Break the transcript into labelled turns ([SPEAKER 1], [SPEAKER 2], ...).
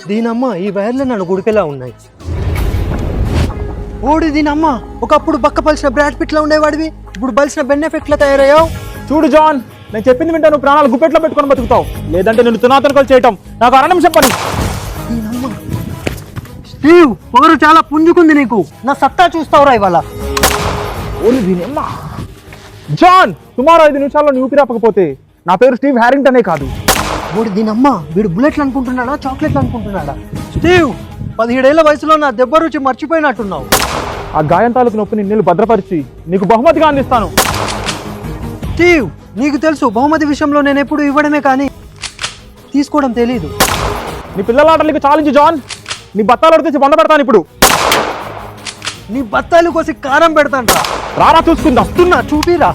[SPEAKER 1] దీనమ్మ ఈ వైర్లు నన్ను గుడికెలా ఉన్నాయి. ఓడి దీనమ్మ, ఒకప్పుడు బక్క పలిసిన బ్రాడ్ పిట్లా ఉండేవాడివి, ఇప్పుడు బలిసిన బెన్ ఎఫెక్ట్లా తయారయ్యావు.
[SPEAKER 2] చూడు జాన్, నేను చెప్పింది వింటా, నువ్వు ప్రాణాలు గుప్పెట్లో పెట్టుకొని బతుకుతావు, లేదంటే నేను తునాతనకలు చేయటం నాకు అరణింశం పని.
[SPEAKER 1] దీనమ్మ స్టీవ్, పొగరు చాలా పుంజుకుంది నీకు. నా సత్తా చూస్తావురా ఇవాళ.
[SPEAKER 2] ఓన్లీ దీనమ్మ. జాన్, టుమారో 5 నిమిషాల్లో నీ ఊపిరి ఆపకపోతే నా పేరు స్టీవ్ హ్యారింగ్టనే కాదు.
[SPEAKER 1] ఓడి దీనమ్మ, వీడు బుల్లెట్లు అనుకుంటున్నాడా చాక్లెట్లు అనుకుంటున్నాడా? స్టీవ్, 17 ఏళ్ల వయసులో నా దెబ్బ రుచి మర్చిపోయినట్టున్నావు.
[SPEAKER 2] ఆ గాయం తాలూకు నొప్పిని నీళ్ళు భద్రపరిచి నీకు బహుమతిగా అందిస్తాను.
[SPEAKER 1] స్టీవ్, నీకు తెలుసు బహుమతి విషయంలో నేను ఎప్పుడు ఇవ్వడమే కానీ తీసుకోవడం తెలీదు.
[SPEAKER 2] నీ పిల్లలాటలకు చాలించు జాన్, నీ బత్తాలు తెచ్చి బంద పెడతాను ఇప్పుడు.
[SPEAKER 1] నీ బత్తాలు కోసి కారం పెడతాంట్రా.
[SPEAKER 2] రారా చూసుకుందాం.
[SPEAKER 1] వస్తున్నా, చూపిరా.